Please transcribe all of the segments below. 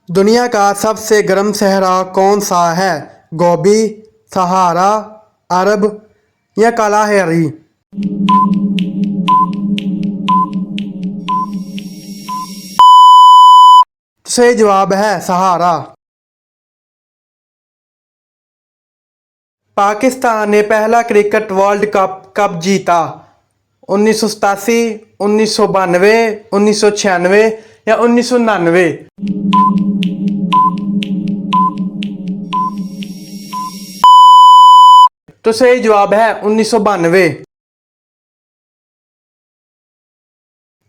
दुनिया का सबसे गर्म सहरा कौन सा है? गोबी, सहारा, अरब या कालाहारी? सही जवाब है सहारा। पाकिस्तान ने पहला क्रिकेट वर्ल्ड कप कब जीता? 1987, 1992, 1996 या 1999? तो सही जवाब है 1992।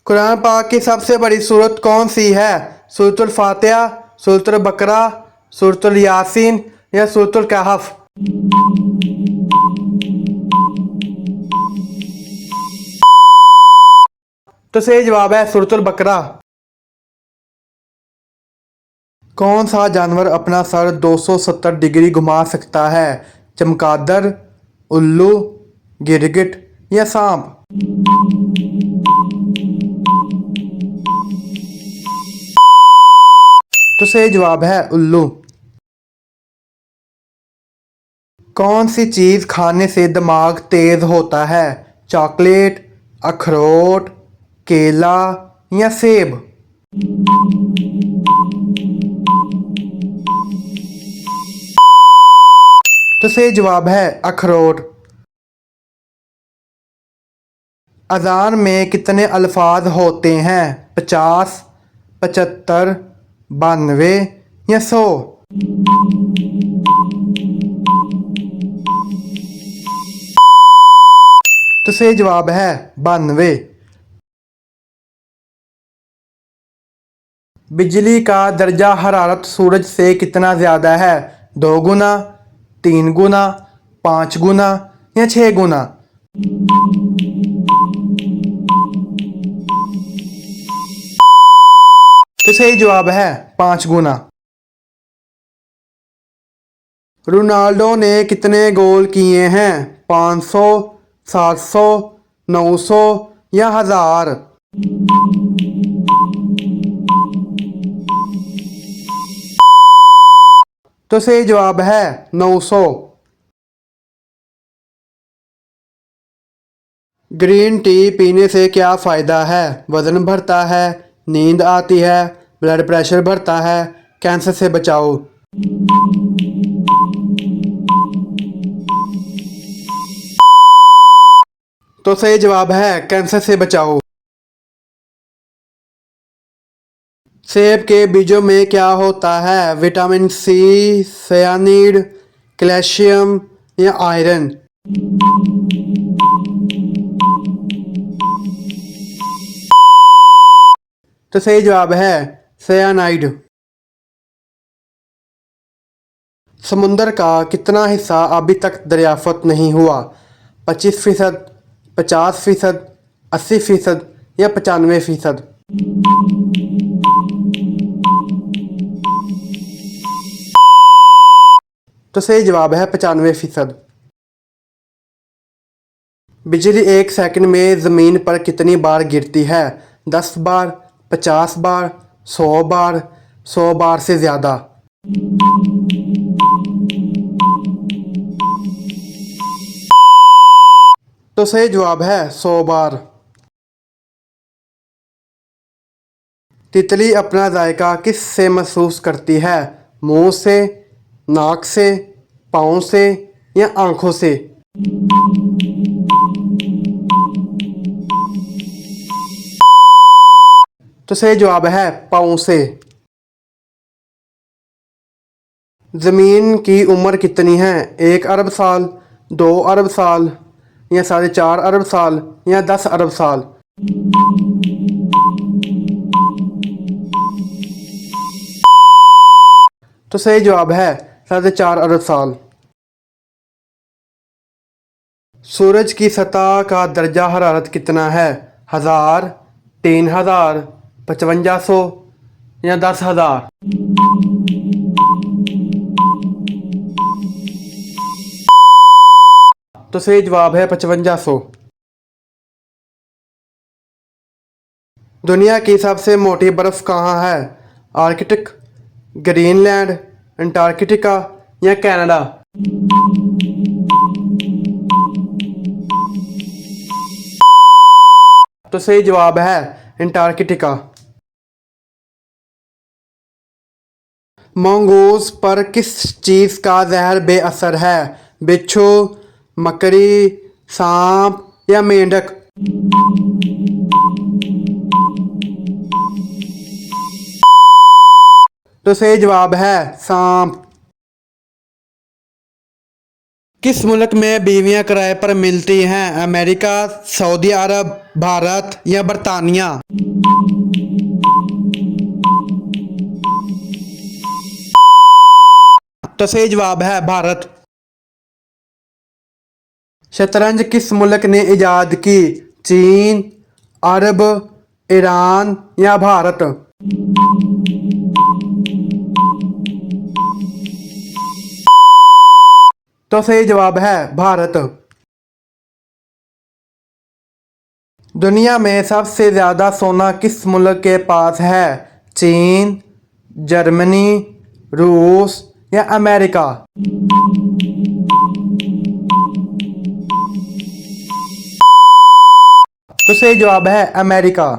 कुरान पाक की सबसे बड़ी सूरत कौन सी है? सूरतुल फातिहा, सूरतुल बकरा, सूरतुल यासीन या सूरतुल कहफ? तो सही जवाब है सूरतुल बकरा। कौन सा जानवर अपना सर 270 डिग्री घुमा सकता है? चमगादड़, उल्लू, गिरगिट या सांप? तो सही जवाब है उल्लू। कौन सी चीज खाने से दिमाग तेज होता है? चॉकलेट, अखरोट, केला या सेब? तो सही जवाब है अखरोट। अजान में कितने अल्फाज होते हैं? 50, 75, 92 या 100? तो सही जवाब है 92। बिजली का दर्जा हरारत सूरज से कितना ज़्यादा है? 2 गुना, 3 गुना, 5 गुना या 6 गुना? तो सही जवाब है 5 गुना। रोनाल्डो ने कितने गोल किए हैं? 500, 700, 900 या 1000? तो सही जवाब है 900। ग्रीन टी पीने से क्या फ़ायदा है? वज़न बढ़ता है, नींद आती है, ब्लड प्रेशर बढ़ता है, कैंसर से बचाओ? तो सही जवाब है कैंसर से बचाओ। सेब के बीजों में क्या होता है? विटामिन सी, सायानीड, कैल्शियम या आयरन? तो सही जवाब है सायानाइड। समुंदर का कितना हिस्सा अभी तक दरियाफ्त नहीं हुआ? 25%, 50%, 80% या 95%? तो सही जवाब है 95%। बिजली एक सेकंड में ज़मीन पर कितनी बार गिरती है? 10 बार, 50 बार, 100 बार, 100 बार से ज़्यादा? तो सही जवाब है 100 बार। तितली अपना जायका किस से महसूस करती है? मुंह से, नाक से, पाँव से या आँखों से? तो सही जवाब है पाँव से। ज़मीन की उम्र कितनी है? 1 अरब साल, 2 अरब साल या 4.5 अरब साल या 10 अरब साल? तो सही जवाब है 4.5 अरब साल। सूरज की सतह का दर्जा हरारत कितना है? 1000, 3000, 5500 या 10,000? तो सही जवाब है 5500। दुनिया की सबसे मोटी बर्फ कहाँ है? आर्कटिक, ग्रीनलैंड, अंटार्कटिका या कनाडा। तो सही जवाब है अंटार्कटिका। मंगूस पर किस चीज़ का जहर बेअसर है? बिच्छू, मकड़ी, सांप या मेंढक। तो सही जवाब है सांप। किस मुल्क में बीवियां किराए पर मिलती हैं? अमेरिका, सऊदी अरब, भारत या बरतानिया। तो सही जवाब है भारत। शतरंज किस मुल्क ने इजाद की? चीन, अरब, ईरान या भारत। तो सही जवाब है भारत। दुनिया में सबसे ज़्यादा सोना किस मुल्क के पास है? चीन, जर्मनी, रूस या अमेरिका। तो सही जवाब है अमेरिका।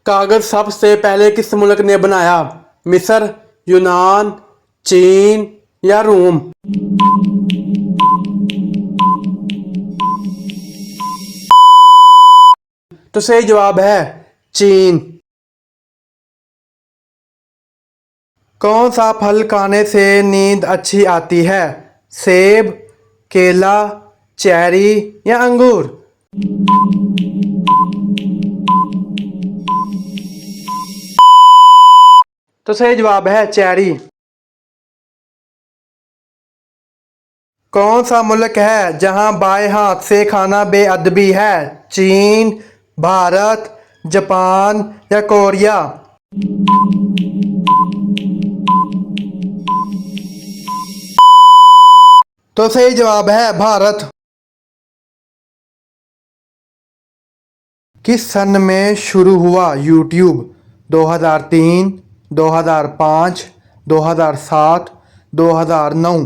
कागज सबसे पहले किस मुल्क ने बनाया? मिस्र, यूनान, चीन या रोम। तो सही जवाब है चीन। कौन सा फल खाने से नींद अच्छी आती है? सेब, केला, चेरी या अंगूर। तो सही जवाब है चेरी। कौन सा मुल्क है जहां बाएं हाथ से खाना बेअदबी है? चीन, भारत, जापान या कोरिया। तो सही जवाब है भारत। किस सन में शुरू हुआ यूट्यूब? 2003, 2005, 2007, 2009।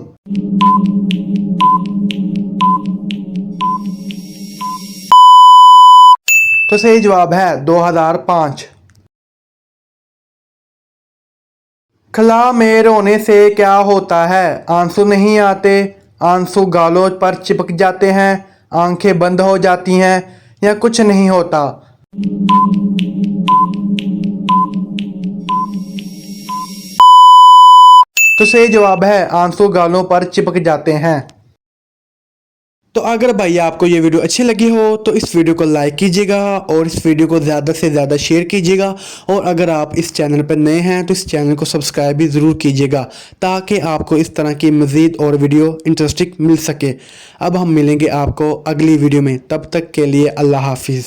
तो सही जवाब है 2005। खला में रोने से क्या होता है? आंसू नहीं आते, आंसू गालों पर चिपक जाते हैं, आंखें बंद हो जाती हैं या कुछ नहीं होता। तो सही जवाब है आंसू गालों पर चिपक जाते हैं। तो अगर भाई आपको ये वीडियो अच्छी लगी हो तो इस वीडियो को लाइक कीजिएगा और इस वीडियो को ज़्यादा से ज़्यादा शेयर कीजिएगा। और अगर आप इस चैनल पर नए हैं तो इस चैनल को सब्सक्राइब भी ज़रूर कीजिएगा ताकि आपको इस तरह की मज़ीद और वीडियो इंटरेस्टिंग मिल सके। अब हम मिलेंगे आपको अगली वीडियो में, तब तक के लिए अल्लाह हाफिज़।